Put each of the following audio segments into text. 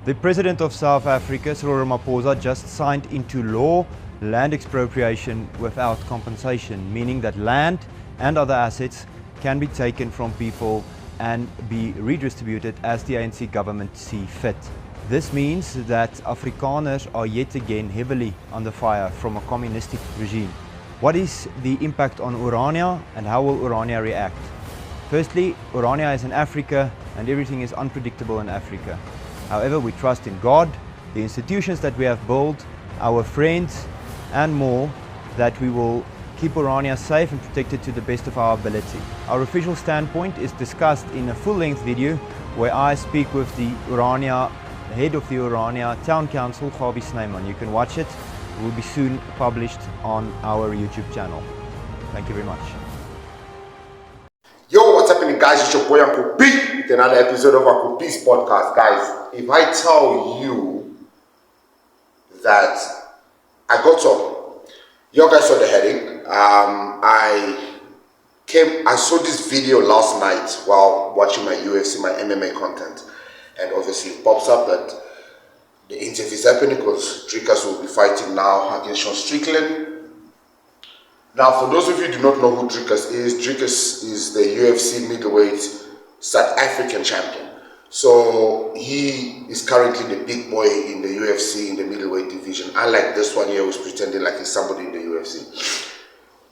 The President of South Africa, Cyril Ramaphosa, just signed into law land expropriation without compensation, meaning that land and other assets can be taken from people and be redistributed as the ANC government see fit. This means that Afrikaners are yet again heavily under fire from a communistic regime. What is the impact on Orania and how will Orania react? Firstly, Orania is in Africa and everything is unpredictable in Africa. However, we trust in God, the institutions that we have built, our friends and more, that we will keep Orania safe and protected to the best of our ability. Our official standpoint is discussed in a full-length video where I speak with the Orania, head of the Orania Town Council, Gabi Snyman. You can watch it. It will be soon published on our YouTube channel. Thank you very much. Yo, what's happening, guys? It's your boy Uncle B with another episode of Uncle B's podcast. Guys, if I tell you that I got up, you guys saw the heading. I saw this video last night while watching my UFC, my MMA content, and obviously it pops up that the interview is happening because Dricus will be fighting now against Sean Strickland. Now, for those of you who do not know who Dricus is the UFC middleweight South African champion. So he is currently the big boy in the UFC in the middleweight division. Unlike this one here who's pretending like he's somebody in the UFC.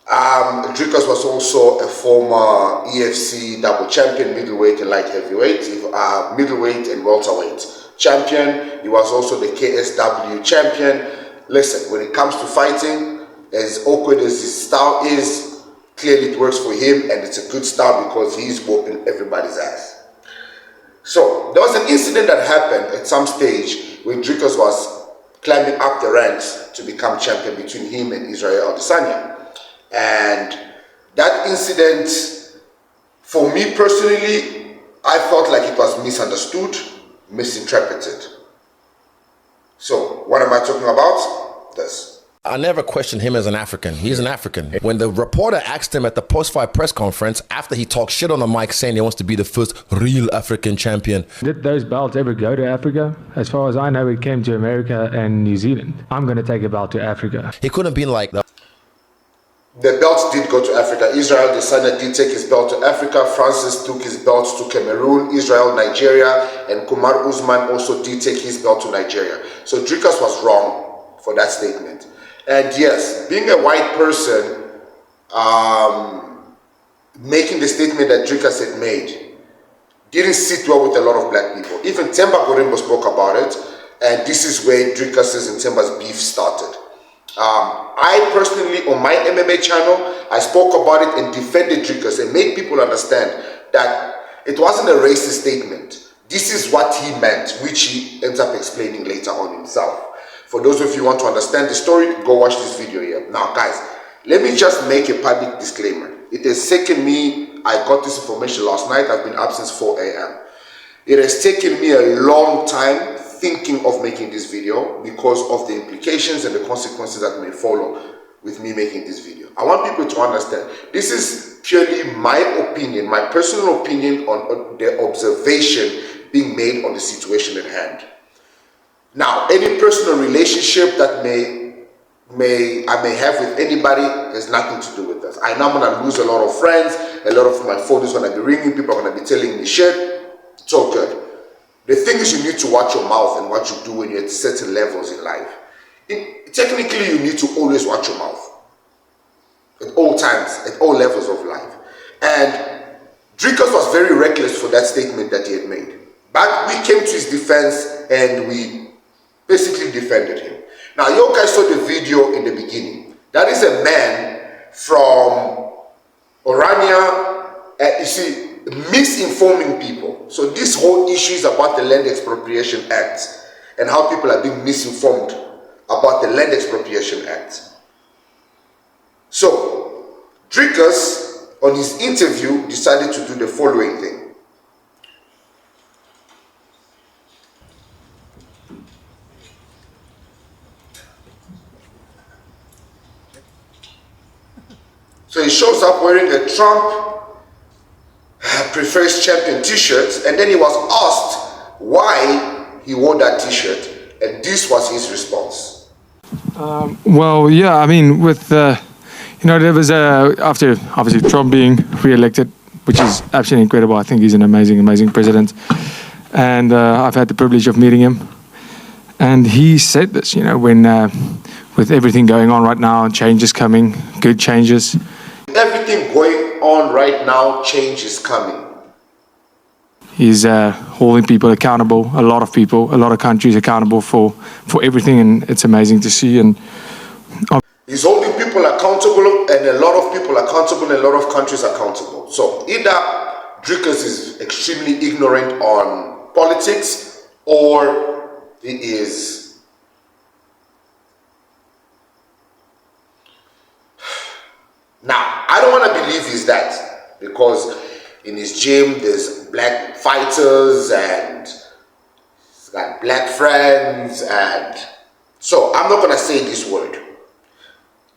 Dricus was also a former EFC double champion, middleweight and light heavyweight, middleweight and welterweight champion. He was also the KSW champion. Listen, when it comes to fighting, as awkward as his style is, clearly it works for him and it's a good style because he's whooping everybody's ass. So there was an incident that happened at some stage when Dricus was climbing up the ranks to become champion between him and Israel Adesanya. And that incident, for me personally, I felt like it was misunderstood, misinterpreted. So what am I talking about? This. I never questioned him as an African. He's an African. When the reporter asked him at the post-fight press conference, after he talked shit on the mic saying he wants to be the first real African champion. Did those belts ever go to Africa? As far as I know, it came to America and New Zealand. I'm going to take a belt to Africa. He couldn't have been like that. The belts did go to Africa. Israel Adesanya did take his belt to Africa. Francis took his belt to Cameroon, Israel, Nigeria, and Kumar Usman also did take his belt to Nigeria. So Dricus was wrong for that statement. And yes, being a white person, making the statement that Dricus had made didn't sit well with a lot of black people. Even Temba Gorimbo spoke about it, and this is where Dricus's and Temba's beef started. I personally, on my MMA channel, I spoke about it and defended Dricus and made people understand that it wasn't a racist statement. This is what he meant, which he ends up explaining later on himself. For those of you who want to understand the story, go watch this video here. Now, guys, let me just make a public disclaimer. It has taken me, I got this information last night, I've been up since 4 a.m. It has taken me a long time thinking of making this video because of the implications and the consequences that may follow with me making this video. I want people to understand, this is purely my opinion, my personal opinion on the observation being made on the situation at hand. Now, any personal relationship that I may have with anybody has nothing to do with this. I know I'm going to lose a lot of friends, a lot of my phone is going to be ringing, people are going to be telling me shit. It's all good. The thing is, you need to watch your mouth and what you do when you're at certain levels in life. Technically, you need to always watch your mouth at all times, at all levels of life. And Dricus was very reckless for that statement that he had made. But we came to his defense and we basically defended him. Now, you guys saw the video in the beginning. That is a man from Orania, you see, misinforming people. So this whole issue is about the Land Expropriation Act and how people are being misinformed about the Land Expropriation Act. So, Dricus, on his interview, decided to do the following thing. So he shows up wearing a Trump prefers champion t-shirts, and then he was asked why he he wore that t-shirt, and this was his response. Well, yeah, I mean, with there was after obviously Trump being re-elected, which is absolutely incredible. I think he's an amazing president, and I've had the privilege of meeting him. And he said this, when with everything going on right now, changes coming, good changes. Everything going on right now, change is coming. He's holding people accountable, a lot of people, a lot of countries accountable for everything, and it's amazing to see. And he's holding people accountable, and a lot of people accountable, and a lot of countries accountable. So either Dricus is extremely ignorant on politics, or he is now. I don't want to believe he's that, because in his gym there's black fighters and he's got black friends, and so I'm not going to say this word.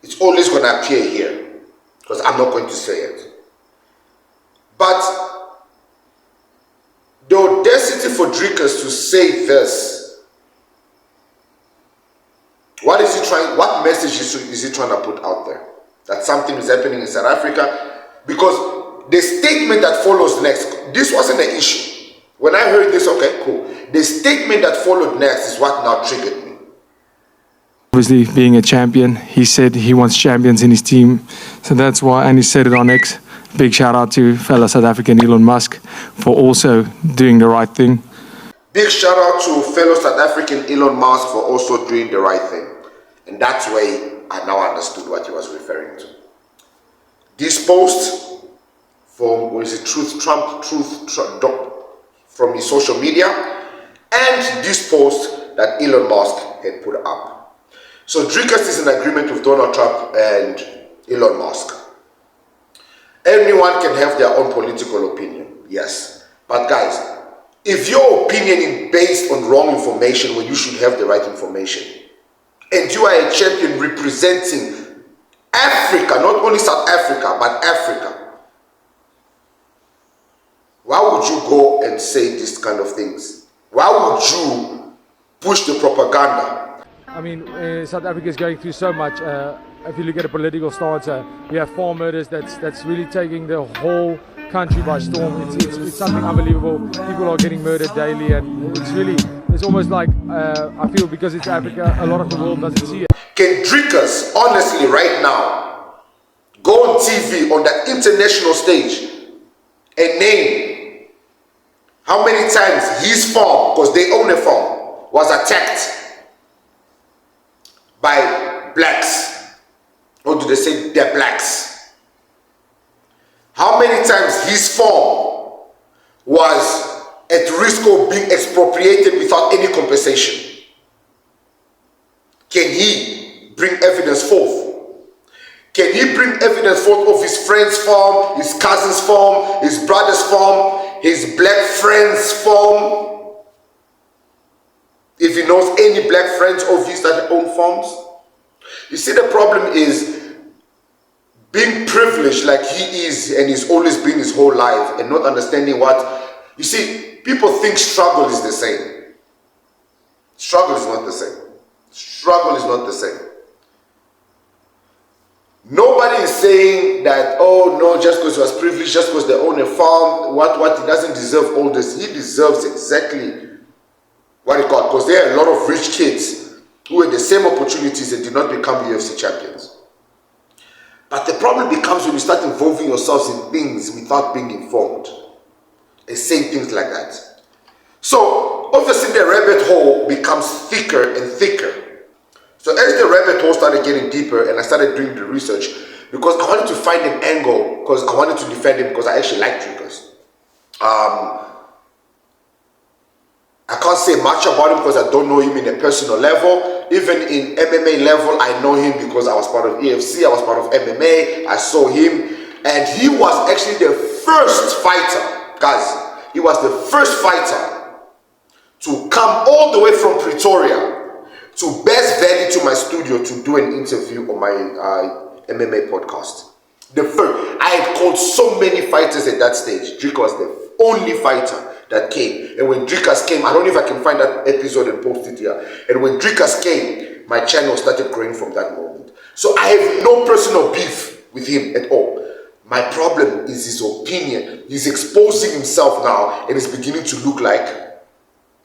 It's always going to appear here because I'm not going to say it. But the audacity for Dricus to say this, what message is he trying to put out there? That something is happening in South Africa? Because the statement that follows next, this wasn't an issue. When I heard this, okay, cool. The statement that followed next is what now triggered me. Obviously, being a champion, he said he wants champions in his team. So that's why, and he said it on X. Big shout out to fellow South African Elon Musk for also doing the right thing. Big shout out to fellow South African Elon Musk for also doing the right thing. And that's why I now understood what he was referring to. This post from, Trump, from his social media, and this post that Elon Musk had put up. So Dricus is in agreement with Donald Trump and Elon Musk. Everyone can have their own political opinion, yes. But guys, if your opinion is based on wrong information when you should have the right information, and you are a champion representing Africa, not only South Africa, but Africa, why would you go and say these kind of things? Why would you push the propaganda? I mean, South Africa is going through so much. If you look at the political stance, we have farm murders that's really taking the whole country by storm. It's something unbelievable. People are getting murdered daily, and it's almost like I feel because it's Africa, a lot of the world doesn't see it. Can Dricus, honestly, right now, go on TV on that international stage and name how many times his farm, because they own a farm, was attacked by blacks? Or do they say they're blacks? How many times his farm was at risk of being expropriated without any compensation? Can he bring evidence forth? Can he bring evidence forth of his friend's farm, his cousin's farm, his brother's farm, his black friend's farm? If he knows any black friends of his that own farms? You see, the problem is being privileged like he is, and he's always been his whole life, and not understanding what, you see, people think struggle is the same. Struggle is not the same. Struggle is not the same. Nobody is saying that, oh no, just because he was privileged, just because they own a farm, what, he doesn't deserve all this. He deserves exactly what he got, because there are a lot of rich kids who had the same opportunities and did not become UFC champions. But the problem becomes when you start involving yourselves in things without being informed and saying things like that. So obviously the rabbit hole becomes thicker and thicker. So as the rabbit hole started getting deeper, and I started doing the research, because I wanted to find an angle, because I wanted to defend him, because I actually like Dricus. I can't say much about him because I don't know him in a personal level. Even in MMA level, I know him because I was part of EFC, I was part of MMA, I saw him. And he was actually the first fighter, guys, he was the first fighter to come all the way from Pretoria to Best Valley to my studio to do an interview on my MMA podcast. The first, I had called so many fighters at that stage. Dricus was the only fighter that came. And when Dricus came, I don't know if I can find that episode and post it here. And when Dricus came, my channel started growing from that moment. So I have no personal beef with him at all. My problem is his opinion. He's exposing himself now and it's beginning to look like,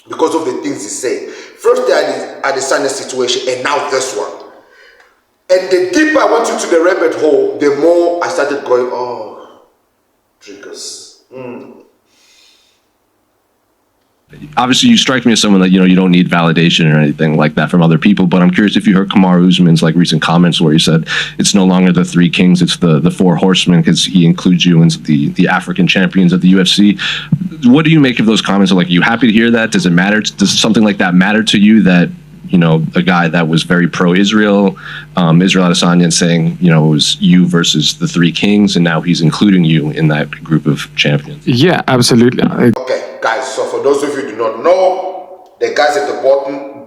because of the things he's saying. First they had the Sanya situation and now this one. And the deeper I went into the rabbit hole, the more I started going, oh, Dricus. Obviously, you strike me as someone that, you don't need validation or anything like that from other people, but I'm curious if you heard Kamaru Usman's recent comments where he said it's no longer the three kings, it's the four horsemen, because he includes you in the African champions of the UFC. What do you make of those comments? Are you happy to hear that? Does it matter? Does something like that matter to you, that a guy that was very pro-Israel, Israel Adesanya, saying, it was you versus the three kings, and now he's including you in that group of champions? Yeah, absolutely. Okay, guys, so for those of you who do not know, the guys at the bottom,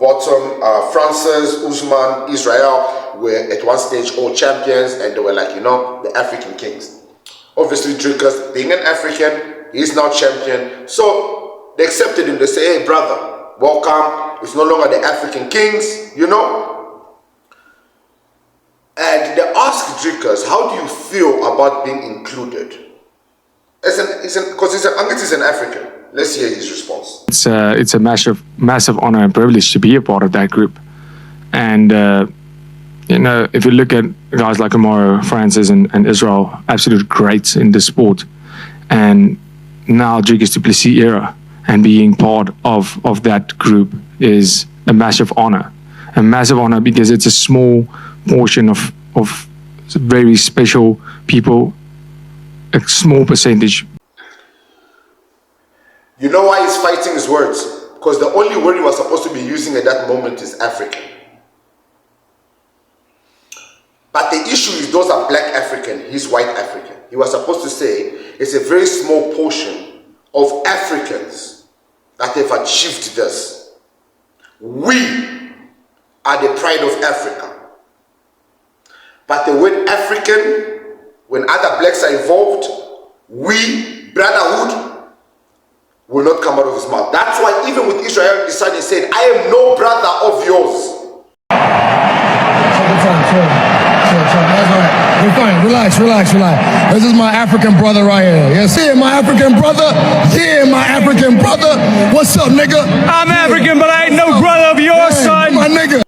Francis, Usman, Israel, were at one stage all champions, and they were the African kings. Obviously, Dricus, being an African, he's now champion. So they accepted him. They say, hey, brother, welcome. It's no longer the African kings, And they asked Dricus, how do you feel about being included? Because he's an African. Let's hear his response. It's a massive honor and privilege to be a part of that group. And, if you look at guys like Kamaru, Francis, and Israel, absolute greats in the sport. And now Dricus Du Plessis era, and being part of that group is a massive honor. A massive honor because it's a small portion of very special people, a small percentage. You know why he's fighting his words? Because the only word he was supposed to be using at that moment is African. But the issue is those are black African, he's white African. He was supposed to say it's a very small portion of Africans that have achieved this. We are the pride of Africa. But the word African, when other blacks are involved, we, brotherhood, will not come out of his mouth. That's why even with Israel, he said, I am no brother of yours. That's right. We're fine. Relax. This is my African brother right here. Yes, yeah, my African brother. Yeah, my African brother. What's up, nigga? I'm African, but I ain't no brother of yours, son. My nigga.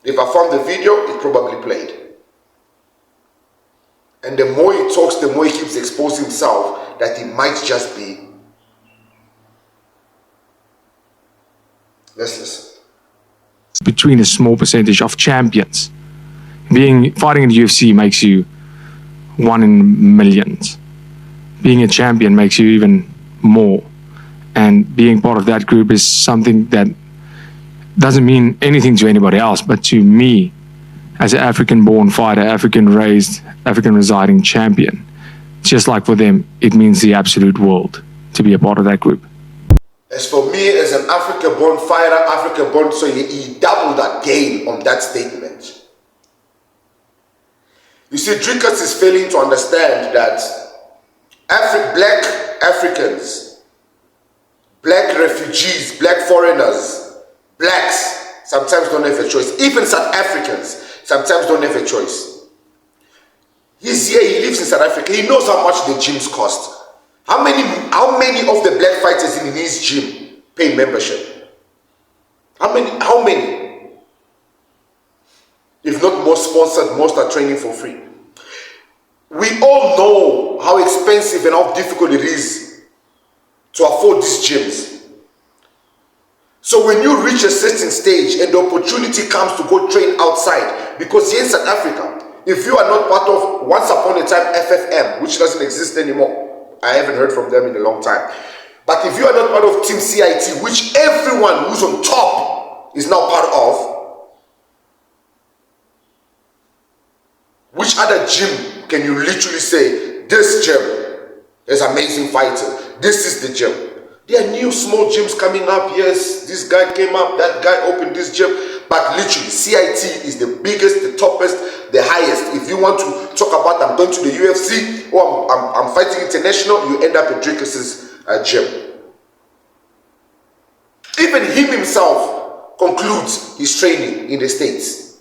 If I found the video, it probably played. And the more he talks, the more he keeps exposing himself that he might just be. Let's listen. Between a small percentage of champions. Fighting in the UFC makes you one in millions. Being a champion makes you even more. And being part of that group is something that doesn't mean anything to anybody else, but to me, as an African-born fighter, African-raised, African-residing champion, just like for them, it means the absolute world to be a part of that group. As for me, as an African-born fighter, African-born, so he doubled that gain on that statement. You see, Dricus is failing to understand that black Africans, black refugees, black foreigners, blacks sometimes don't have a choice. Even South Africans sometimes don't have a choice. He's here, he lives in South Africa, he knows how much the gyms cost. How many of the black fighters in his gym pay membership? How many? If not more sponsored, most are training for free. We all know how expensive and how difficult it is to afford these gyms. So when you reach a certain stage and the opportunity comes to go train outside, because here in South Africa, if you are not part of once upon a time FFM, which doesn't exist anymore, I haven't heard from them in a long time. But if you are not part of Team CIT, which everyone who's on top is now part of, which other gym can you literally say, this gym is amazing fighters, this is the gym? There are new small gyms coming up. Yes, this guy came up, that guy opened this gym. But literally, CIT is the biggest, the toppest, the highest. If you want to talk about I'm going to the UFC or I'm fighting international, you end up at Dricus's gym. Even him himself concludes his training in the States.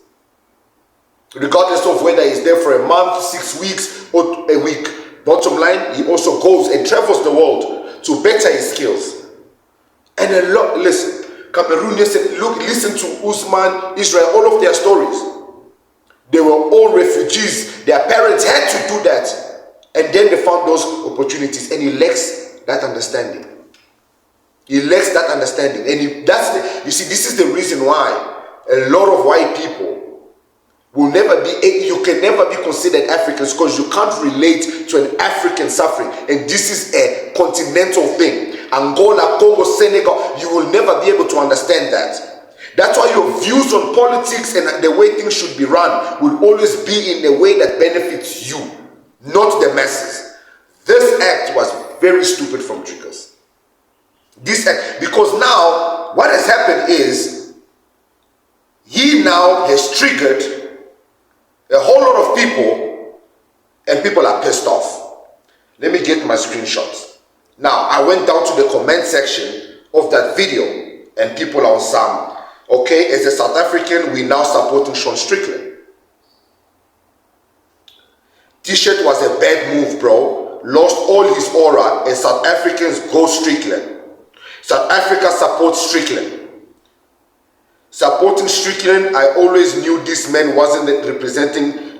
Regardless of whether he's there for a month, 6 weeks, or a week. Bottom line, he also goes and travels the world to better his skills. And a lot, listen, Cameroonians said, look, listen to Usman, Israel, all of their stories. They were all refugees. Their parents had to do that. And then they found those opportunities. And he lacks that understanding. He lacks that understanding. And you see, this is the reason why a lot of white people will never be, you can never be considered Africans because you can't relate to an African suffering. And this is a continental thing. Angola, Congo, Senegal, you will never be able to understand that. That's why your views on politics and the way things should be run will always be in a way that benefits you, not the masses. This act was very stupid from Dricus. This act, because now what has happened is he now has triggered a whole lot of people and people are pissed off. Let me get my screenshots. Now, I went down to the comment section of that video and people are on some, okay, as a South African, we now supporting Sean Strickland. T-shirt was a bad move, bro. Lost all his aura and South Africans go Strickland. South Africa supports Strickland. Supporting Strickland, I always knew this man wasn't the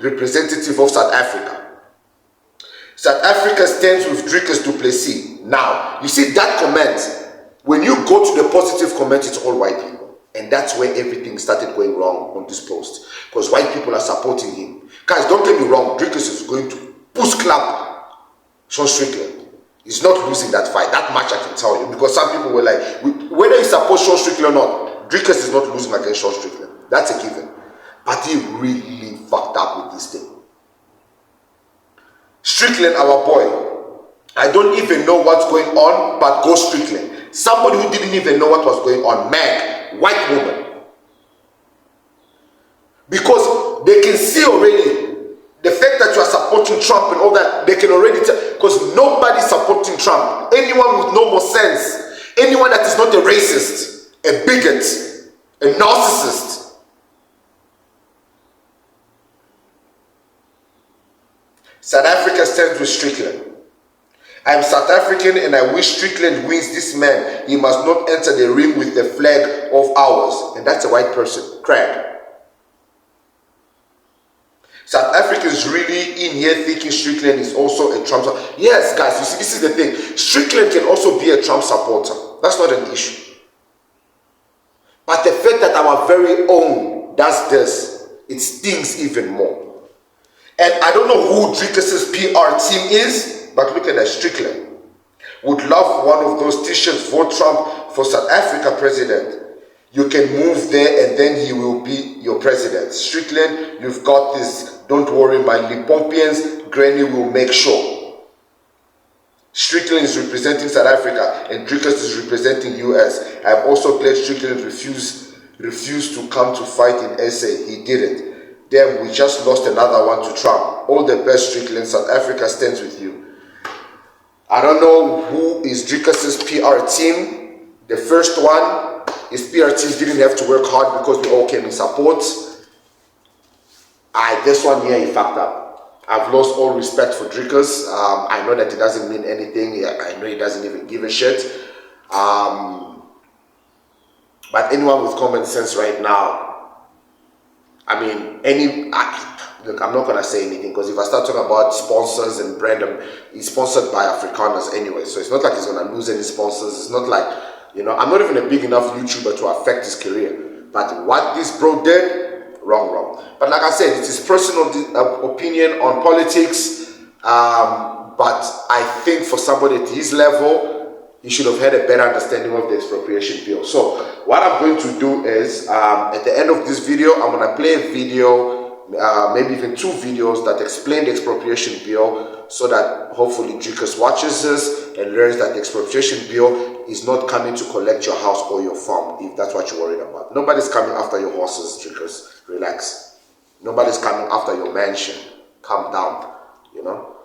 representative of South Africa. South Africa stands with Dricus Du Plessis. Now, you see that comment, when you go to the positive comment, it's all white people. And that's where everything started going wrong on this post. Because white people are supporting him. Guys, don't get me wrong, Dricus is going to push clap Sean Strickland. He's not losing that fight. That much I can tell you. Because some people were like, whether he supports Sean Strickland or not, Dricus is not losing against Sean Strickland. That's a given. But he really fucked up with this thing. Strickland, our boy, I don't even know what's going on, but go Strickland. Somebody who didn't even know what was going on. Meg, white woman. Because they can see already the fact that you are supporting Trump and all that, they can already tell, because nobody's supporting Trump. Anyone with no more sense, anyone that is not a racist, a bigot, a narcissist. South Africa stands with Strickland. I am South African and I wish Strickland wins this man. He must not enter the ring with the flag of ours. And that's a white person, Craig. South Africans really in here thinking Strickland is also a Trump supporter. Yes, guys, you see, this is the thing. Strickland can also be a Trump supporter. That's not an issue. But the fact that our very own does this, it stings even more. And I don't know who Dricus's PR team is, but look at that, Strickland. Would love one of those t-shirts, vote Trump for South Africa president. You can move there and then he will be your president. Strickland, you've got this. Don't worry, my Lipopians, Granny will make sure. Strickland is representing South Africa and Dricus is representing US. I'm also glad Strickland refused to come to fight in SA. He didn't. Damn, we just lost another one to Trump. All the best, Strickland. South Africa stands with you. I don't know who is Dricus's PR team. The first one, his PR team didn't have to work hard because we all came in support. This one here, he fucked up. I've lost all respect for Dricus. I know that it doesn't mean anything. I know he doesn't even give a shit. But anyone with common sense right now, I mean, look, I'm not going to say anything because if I start talking about sponsors and brand, he's sponsored by Afrikaners anyway. So it's not like he's going to lose any sponsors. It's not like, you know, I'm not even a big enough YouTuber to affect his career. But what this bro did, wrong. But like I said, it's his personal opinion on politics. But I think for somebody at his level, he should have had a better understanding of the expropriation bill. So what I'm going to do is, at the end of this video, I'm going to play a video, maybe even 2 videos that explain the expropriation bill so that hopefully Dricus watches this and learns that the expropriation bill is not coming to collect your house or your farm, if that's what you're worried about. Nobody's coming after your horses, Dricus. Relax. Nobody's coming after your mansion. Calm down, you know.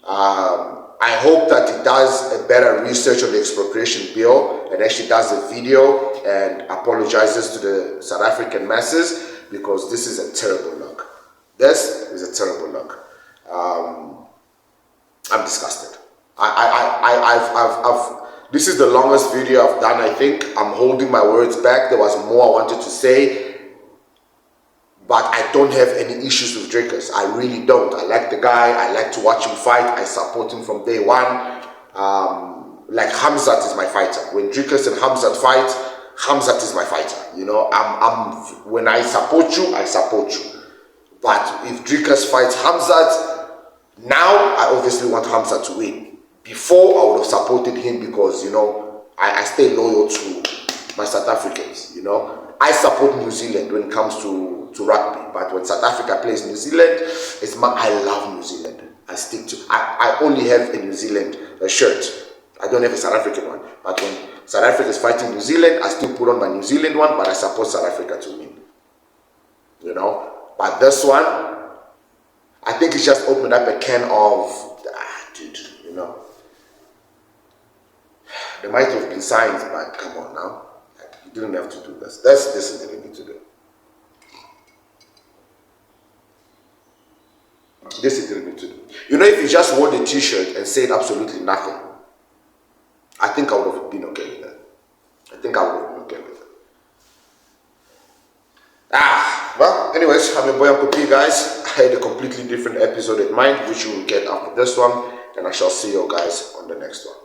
I hope that he does a better research on the expropriation bill and actually does a video and apologizes to the South African masses, because this is a terrible look. This is a terrible look. I'm disgusted. This is the longest video I've done, I think. I'm holding my words back. There was more I wanted to say, but I don't have any issues with Dricus. I really don't. I like the guy. I like to watch him fight. I support him from day one. Like Hamzat is my fighter. When Dricus and Hamzat fight, Hamzat is my fighter. You know, when I support you, I support you. But if Dricus fights Hamzat, now I obviously want Hamzat to win. Before, I would have supported him because, you know, I stay loyal to my South Africans, you know. I support New Zealand when it comes to rugby, but when South Africa plays New Zealand, I love New Zealand. I only have a New Zealand shirt. I don't have a South African one. But when South Africa is fighting New Zealand, I still put on my New Zealand one, but I support South Africa to win. You know? But this one, I think it's just opened up a can of, dude, you know. There might have been signs, but come on now. You didn't have to do this. This is what you need to do. This is what you need to do. You know, if you just wore the t-shirt and said absolutely nothing, I think I would have been okay with that. I think I would have been okay with it. Well, anyways, I'm your boy Uncle P, guys. I had a completely different episode in mind, which you will get after this one, and I shall see you guys on the next one.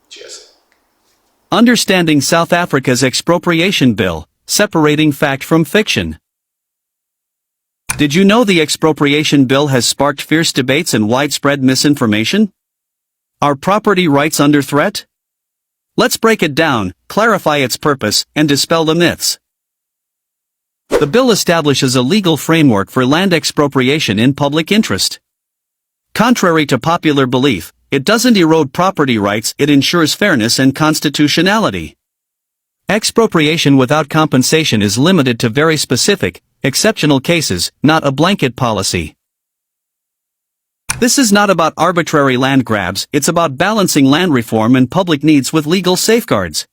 Cheers. Understanding South Africa's expropriation bill, separating fact from fiction. Did you know the expropriation bill has sparked fierce debates and widespread misinformation? Are property rights under threat? Let's break it down, clarify its purpose, and dispel the myths. The bill establishes a legal framework for land expropriation in public interest. Contrary to popular belief, it doesn't erode property rights, it ensures fairness and constitutionality. Expropriation without compensation is limited to very specific, exceptional cases, not a blanket policy. This is not about arbitrary land grabs, it's about balancing land reform and public needs with legal safeguards.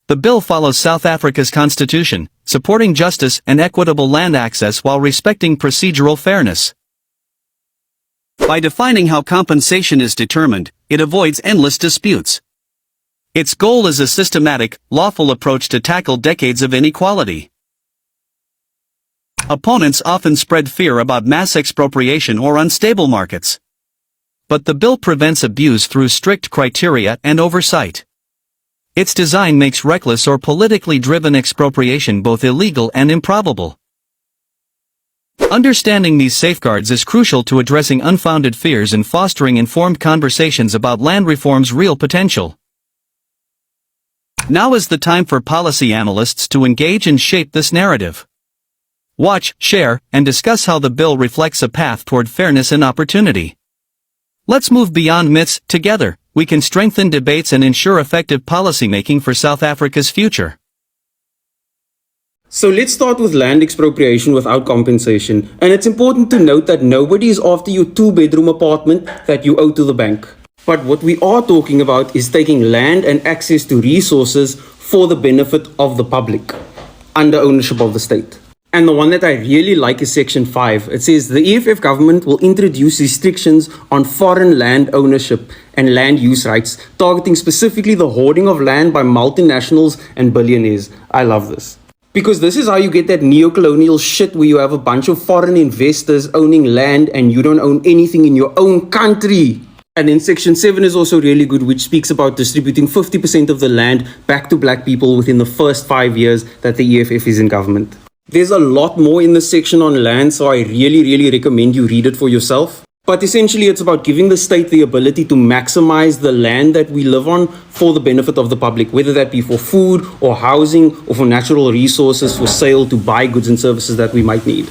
The bill follows South Africa's constitution, supporting justice and equitable land access while respecting procedural fairness. By defining how compensation is determined, it avoids endless disputes. Its goal is a systematic, lawful approach to tackle decades of inequality. Opponents often spread fear about mass expropriation or unstable markets. But the bill prevents abuse through strict criteria and oversight. Its design makes reckless or politically driven expropriation both illegal and improbable. Understanding these safeguards is crucial to addressing unfounded fears and fostering informed conversations about land reform's real potential. Now is the time for policy analysts to engage and shape this narrative. Watch, share, and discuss how the bill reflects a path toward fairness and opportunity. Let's move beyond myths. Together, we can strengthen debates and ensure effective policymaking for South Africa's future. So let's start with land expropriation without compensation. And it's important to note that nobody is after your 2-bedroom apartment that you owe to the bank. But what we are talking about is taking land and access to resources for the benefit of the public, under ownership of the state. And the one that I really like is Section 5. It says the EFF government will introduce restrictions on foreign land ownership and land use rights, targeting specifically the hoarding of land by multinationals and billionaires. I love this. Because this is how you get that neo-colonial shit where you have a bunch of foreign investors owning land and you don't own anything in your own country. And then Section 7 is also really good, which speaks about distributing 50% of the land back to black people within the first 5 years that the EFF is in government. There's a lot more in this section on land, so I really recommend you read it for yourself. But essentially it's about giving the state the ability to maximize the land that we live on for the benefit of the public, whether that be for food or housing or for natural resources for sale to buy goods and services that we might need.